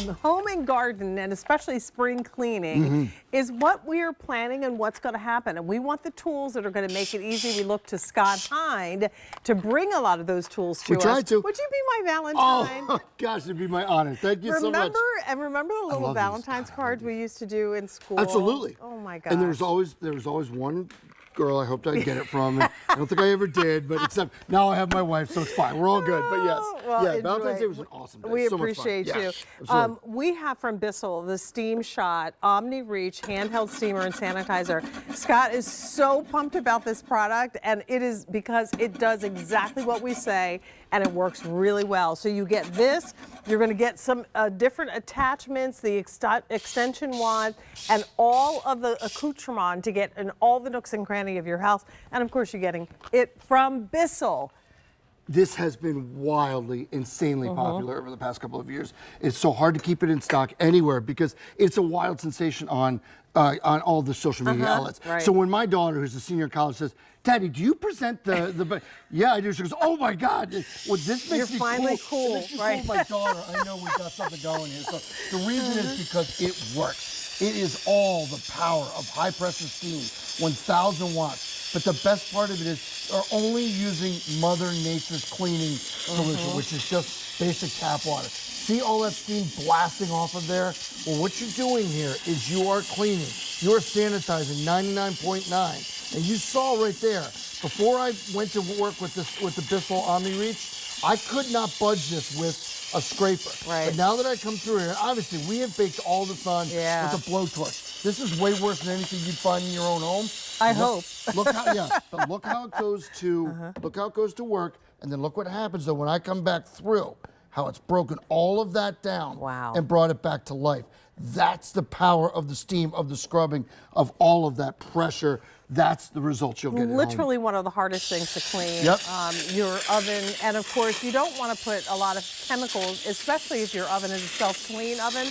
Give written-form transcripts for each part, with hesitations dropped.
home and garden, and especially spring cleaning, is what we are planning and what's going to happen. And we want the tools that are going to make it easy. We look to Scott Hind to bring a lot of those tools to us. We tried to. Would you be my Valentine? Oh, gosh, it'd be my honor. Thank you so much. And remember the little Valentine's cards we used to do in school? Absolutely. Oh, my God. And there was always one girl I hoped I'd get it from. And I don't think I ever did, but except now I have my wife, so it's fine. We're all good. But yes, well, yeah, Valentine's Day was an awesome day. We so appreciate much fun. you. Yeah, we have from BISSELL the SteamShot OmniReach Handheld Steamer and Sanitizer. Scott is so pumped about this product, and it is because it does exactly what we say, and it works really well. So you get this, you're going to get some different attachments, the extension wand, and all of the accoutrement to get in all the nooks and crannies of your house. And of course, you're getting it from BISSELL. This has been wildly, insanely popular over the past couple of years. It's so hard to keep it in stock anywhere because it's a wild sensation on all the social media outlets. Right. So when my daughter, who's a senior in college, says, "Daddy, do you present the?" Yeah, I do. She goes, "Oh my God, well, this makes me finally cool." This makes me right? cool. My daughter, I know we've got something going here. So the reason is because it works. It is all the power of high pressure steam, 1,000 watts. But the best part of it is they're only using Mother Nature's cleaning solution, which is just basic tap water. See all that steam blasting off of there? Well, what you're doing here is you are cleaning. You are sanitizing 99.9. And you saw right there, before I went to work with the BISSELL OmniReach, I could not budge this with a scraper. Right. But now that I come through here, obviously we have baked all this on with a blowtorch. This is way worse than anything you'd find in your own home. I hope. Look how, but look how it goes to look how it goes to work, and then look what happens though when I come back through. How it's broken all of that down and brought it back to life. That's the power of the steam, of the scrubbing, of all of that pressure. That's the results you'll get. Literally one of the hardest things to clean. Your oven, and of course you don't want to put a lot of chemicals, especially if your oven is a self-clean oven.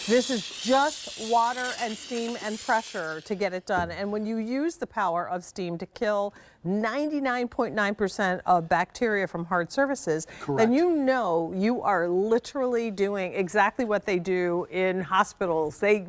This is just water and steam and pressure to get it done. And when you use the power of steam to kill 99.9% of bacteria from hard surfaces, then you know you are literally doing exactly what they do in hospitals. They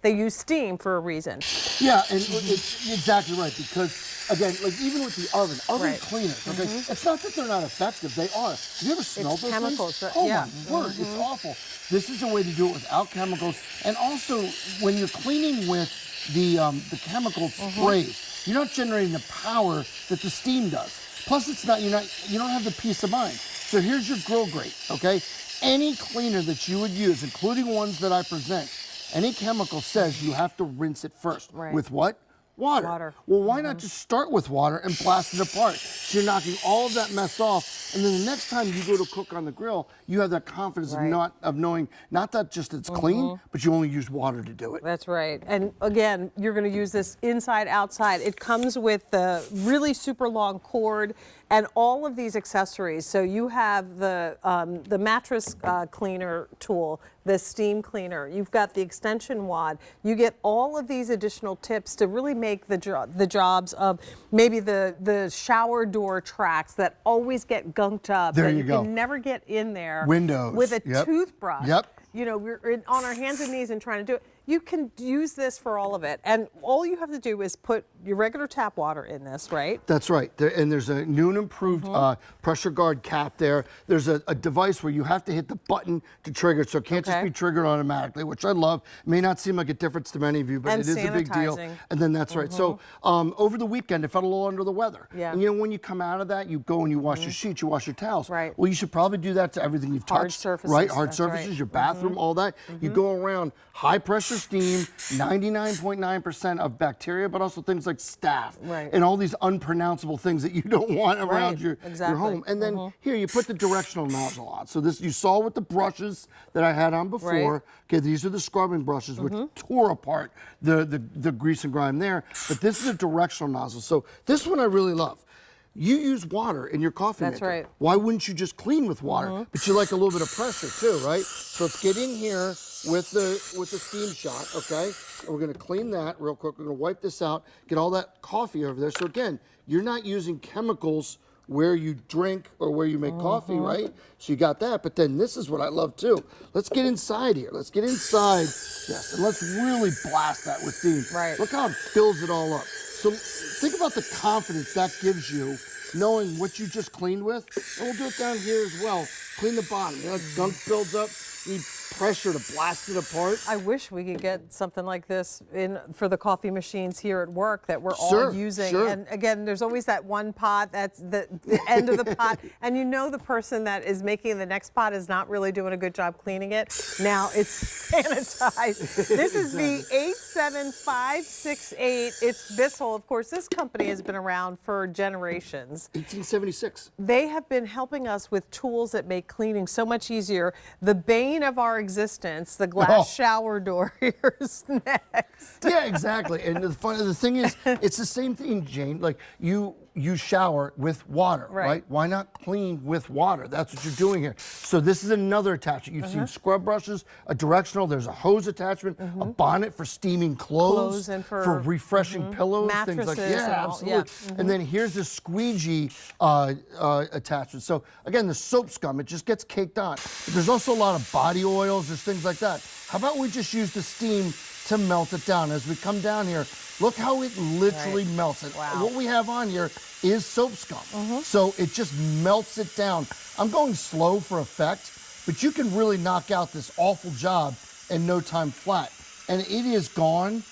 use steam for a reason. Yeah, and it's exactly right, because again, like even with the oven cleaners, okay, it's not that they're not effective, they are. Have you ever smelled those chemicals, things? Oh my word, it's awful. This is a way to do it without chemicals, and also when you're cleaning with the chemical sprays, you're not generating the power that the steam does. Plus, it's not you don't have the peace of mind. So here's your grill grate, okay? Any cleaner that you would use, including ones that I present, any chemical says you have to rinse it first. With what? Water. Well, why not just start with water and blast it apart? So you're knocking all of that mess off, and then the next time you go to cook on the grill, you have that confidence of knowing not that just it's clean, but you only use water to do it. That's right. And again, you're going to use this inside, outside. It comes with the really super long cord and all of these accessories. So you have the mattress cleaner tool, the steam cleaner. You've got the extension wad. You get all of these additional tips to really make the jobs of maybe the shower door tracks that always get gunked up. There that you go. Can never get in there. Windows. With a toothbrush. Yep. You know, we're on our hands and knees and trying to do it. You can use this for all of it. And all you have to do is put your regular tap water in this, right? That's right. And there's a new and improved pressure guard cap there. There's a device where you have to hit the button to trigger it, so it can't just be triggered automatically, which I love. It may not seem like a difference to many of you, but it is a big deal. And then that's right. So over the weekend, I felt a little under the weather. And you know, when you come out of that, you go and you wash your sheets, you wash your towels. Well, you should probably do that to everything you've touched. Hard surfaces. Right? Hard surfaces, your bathroom, all that. You go around high pressure steam, 99.9% of bacteria, but also things like staph and all these unpronounceable things that you don't want around your home. And then here you put the directional nozzle on. So this you saw with the brushes that I had on before. Okay, these are the scrubbing brushes which tore apart the grease and grime there. But this is a directional nozzle. So this one I really love. You use water in your coffee maker. That's right. Why wouldn't you just clean with water? But you like a little bit of pressure too, right? So let's get in here with the SteamShot, okay? And we're gonna clean that real quick. We're gonna wipe this out, get all that coffee over there. So again, you're not using chemicals where you drink or where you make coffee, right? So you got that, but then this is what I love too. Let's get inside here. Let's get inside, yes, and let's really blast that with steam. Right. Look how it fills it all up. So think about the confidence that gives you knowing what you just cleaned with. And we'll do it down here as well. Clean the bottom. You know, gunk builds up. You need pressure to blast it apart. I wish we could get something like this for the coffee machines here at work that we're all using. And again, there's always that one pot that's the end of the pot, and you know the person that is making the next pot is not really doing a good job cleaning it. Now it's sanitized. This is the 87568. It's BISSELL. Of course, this company has been around for generations. 1876. They have been helping us with tools that make cleaning so much easier. The bane of our existence, the glass shower door. Here's next. Yeah, exactly. And the thing is, it's the same thing, Jane. Like you shower with water, right? Why not clean with water? That's what you're doing here. So this is another attachment. You've seen scrub brushes, a directional, there's a hose attachment, a bonnet for steaming clothes and for refreshing pillows, mattresses, things like that. Yeah, absolutely. And then here's the squeegee attachment. So again, the soap scum, it just gets caked on. But there's also a lot of body oils, there's things like that. How about we just use the steam to melt it down? As we come down here, look how it literally melts it. Wow. What we have on here is soap scum. So it just melts it down. I'm going slow for effect, but you can really knock out this awful job in no time flat. And it is gone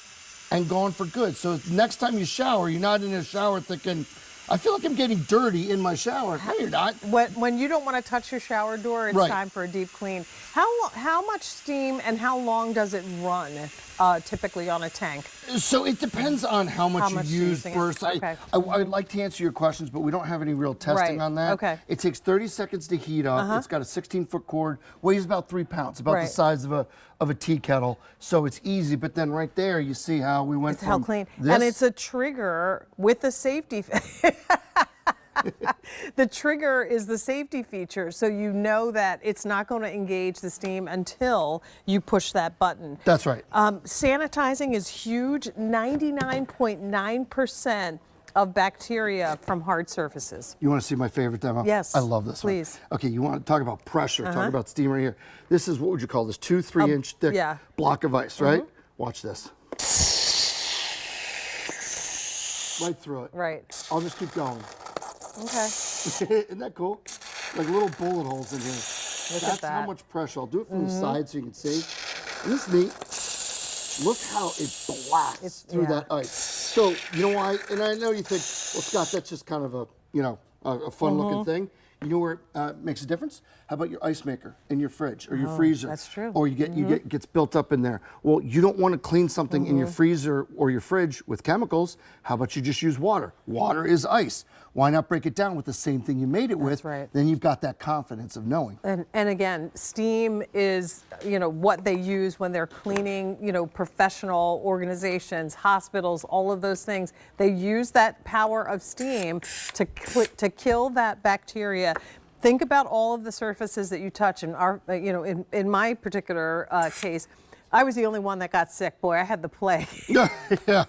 and gone for good. So next time you shower, you're not in a shower thinking, I feel like I'm getting dirty in my shower. No, you're not. When you don't want to touch your shower door, it's time for a deep clean. How much steam and how long does it run typically on a tank? So it depends on how much you use first. I'd like to answer your questions, but we don't have any real testing on that. It takes 30 seconds to heat up. It's got a 16-foot cord, weighs about 3 pounds, about the size of a tea kettle. So it's easy, but then right there you see how we went from clean. This. And it's a trigger with the safety. The trigger is the safety feature, so you know that it's not going to engage the steam until you push that button. That's right. Sanitizing is huge. 99.9% of bacteria from hard surfaces. You want to see my favorite demo? Yes. I love this one. Please. Okay, you want to talk about pressure, talk about steam right here. This is, what would you call this, 2-3 inch thick block of ice, right? Watch this. Right through it. Right. I'll just keep going. Okay. Isn't that cool? Like little bullet holes in here. Look at that. That's how much pressure. I'll do it from the side so you can see. Isn't this neat? Look how it blasts through that ice. So, you know why? And I know you think, well, Scott, that's just kind of a, you know, a fun looking thing. You know where it makes a difference? How about your ice maker in your fridge or your freezer? That's true. Or it gets built up in there. Well, you don't want to clean something in your freezer or your fridge with chemicals. How about you just use water? Water is ice. Why not break it down with the same thing you made it with? Right. Then you've got that confidence of knowing. And again, steam is, you know, what they use when they're cleaning, you know, professional organizations, hospitals, all of those things. They use that power of steam to kill that bacteria. Think about all of the surfaces that you touch. And you know, in my particular case, I was the only one that got sick. Boy, I had the plague. Yeah. I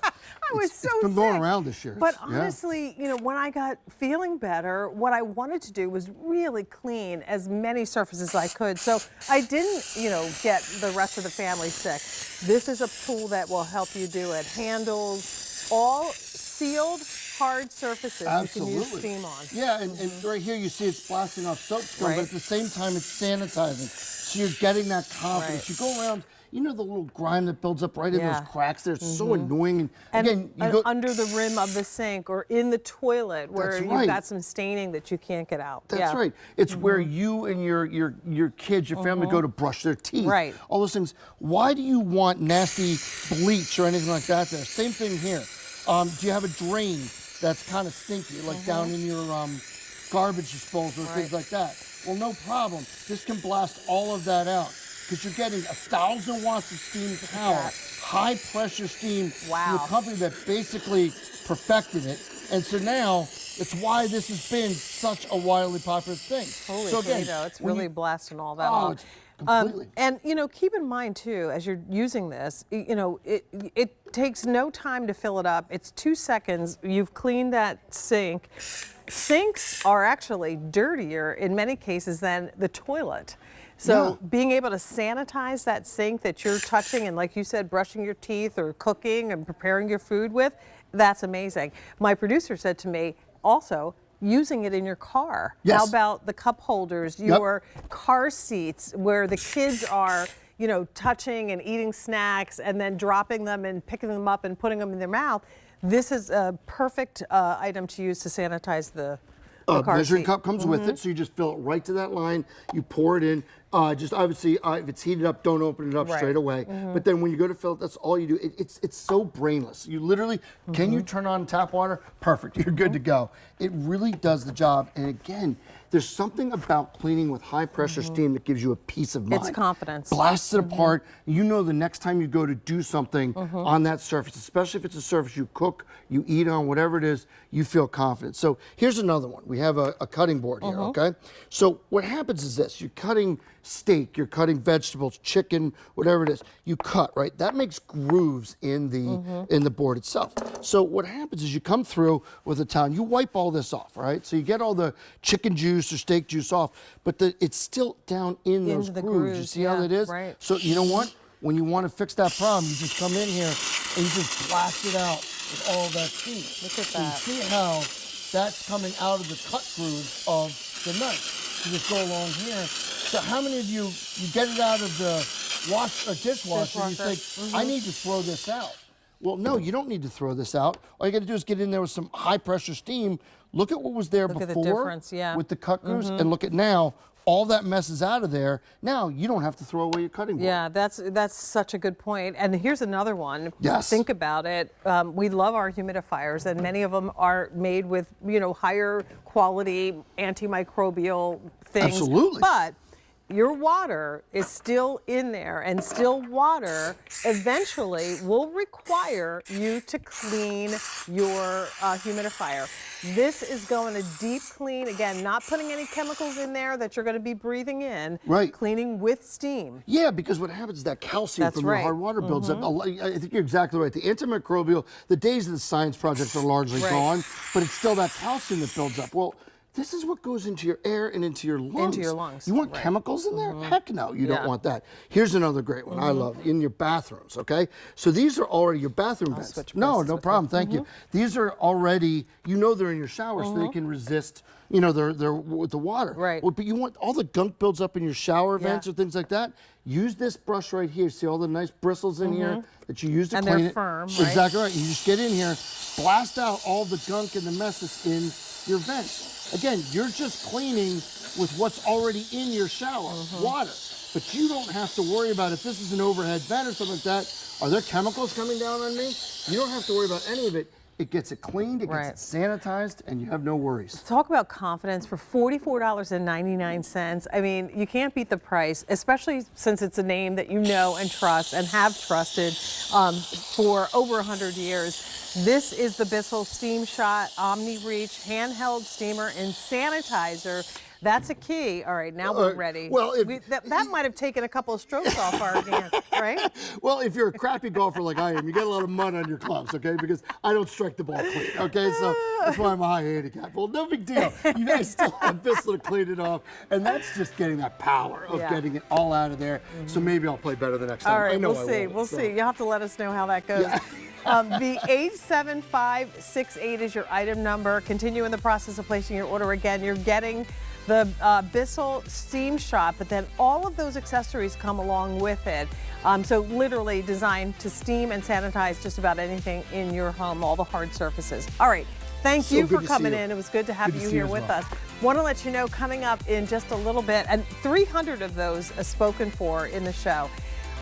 was so sick. It's been going around this year. But honestly, you know, when I got feeling better, what I wanted to do was really clean as many surfaces as I could. So I didn't, you know, get the rest of the family sick. This is a tool that will help you do it. Handles all sealed, hard surfaces you can use steam on. Yeah, and right here you see it's blasting off soap scum, but at the same time it's sanitizing. So you're getting that confidence. You go around, you know the little grime that builds up right in those cracks there? It's so annoying. And again, you go under the rim of the sink or in the toilet where you've got some staining that you can't get out. That's right. It's where you and your kids, your family go to brush their teeth. Right. All those things. Why do you want nasty bleach or anything like that there? Same thing here. Do you have a drain that's kind of stinky, like down in your garbage disposal or things like that? Well, no problem. This can blast all of that out because you're getting 1,000 watts of steam power, high pressure steam from a company that basically perfected it. And so now it's why this has been such a wildly popular thing. Holy so again, Toledo, it's really blasting all that off. It's completely. And you know, keep in mind too, as you're using this, you know, it takes no time to fill it up. It's 2 seconds. You've cleaned that sink. sinks are actually dirtier in many cases than the toilet. So being able to sanitize that sink that you're touching and, like you said, brushing your teeth or cooking and preparing your food with, that's amazing. My producer said to me also, using it in your car. Yes. How about the cup holders, your car seats where the kids are, you know, touching and eating snacks and then dropping them and picking them up and putting them in their mouth. This is a perfect item to use to sanitize the car measuring seat. cup comes with it, so you just fill it right to that line. You pour it in. Just obviously, if it's heated up, don't open it up straight away. But then when you go to fill it, that's all you do. It's so brainless. You literally, can you turn on tap water? Perfect, you're good to go. It really does the job. And again, there's something about cleaning with high pressure steam that gives you a peace of mind. It's confidence. Blasts it apart. You know the next time you go to do something on that surface, especially if it's a surface you cook, you eat on, whatever it is, you feel confident. So here's another one. We have a cutting board here, okay? So what happens is this, you're cutting steak, you're cutting vegetables, chicken, whatever it is, you cut, right? That makes grooves in the board itself. So what happens is you come through with a towel, you wipe all this off, right? So you get all the chicken juice or steak juice off, but it's still down in those grooves. You see how that is? Right. So you know what? When you want to fix that problem, you just come in here and you just blast it out with all of that steam. Look at So that. you see how that's coming out of the cut grooves of the knife. You just go along here. So how many of you get it out of the dishwasher and you think, I need to throw this out? Well, no, you don't need to throw this out. All you got to do is get in there with some high pressure steam. Look at what was there Look at the before difference, yeah. with the cut grooves, and look at now. All that mess is out of there. Now you don't have to throw away your cutting board. Yeah, that's such a good point. And here's another one. Yes. Think about it. We love our humidifiers, and many of them are made with, you know, higher quality antimicrobial things. Absolutely. But your water is still in there, and still water eventually will require you to clean your humidifier. This is going to deep clean, again, not putting any chemicals in there that you're going to be breathing in. Right. Cleaning with steam. Yeah, because what happens is that calcium That's from right. the hard water builds up. I think you're exactly right. The antimicrobial, the days of the science projects are largely gone, but it's still that calcium that builds up. Well, this is what goes into your air and into your lungs. Into your lungs, You want right. chemicals in there? Heck no, you Yeah. don't want that. Here's another great one I love, in your bathrooms, okay? So these are already your bathroom vents. switch No, places no with problem, thank you. These are already, you know they're in your shower so they can resist, you know, they're with the water. Right. Well, but you want all the gunk builds up in your shower vents or things like that. Use this brush right here. See all the nice bristles in here that you use to And clean they're it? firm, right? Exactly right. You just get in here, blast out all the gunk and the mess that's in your vents. Again, you're just cleaning with what's already in your shower, water. But you don't have to worry about if this is an overhead vent or something like that. Are there chemicals coming down on me? You don't have to worry about any of it. It gets it cleaned, it gets it sanitized, and you have no worries. Talk about confidence for $44.99. I mean, you can't beat the price, especially since it's a name that you know and trust and have trusted for over 100 years. This is the BISSELL SteamShot OmniReach Handheld Steamer and Sanitizer. That's a key. All right, now we're ready. Well, that might have taken a couple of strokes off our hand, right? Well, if you're a crappy golfer like I am, you get a lot of mud on your clubs, okay? Because I don't strike the ball clean, okay? So that's why I'm a high handicap. Well, no big deal. You guys still have BISSELL to clean it off, and that's just getting that power of getting it all out of there. So maybe I'll play better the next time. All right, I know we'll I see. will, We'll so. see. You'll have to let us know how that goes. Yeah. The 87568 is your item number. Continue in the process of placing your order. Again, you're getting the BISSELL SteamShot, but then all of those accessories come along with it. So literally designed to steam and sanitize just about anything in your home, all the hard surfaces. All right, thank you for coming in. It was good to have you here with us. Want to let you know, coming up in just a little bit, and 300 of those are spoken for in the show.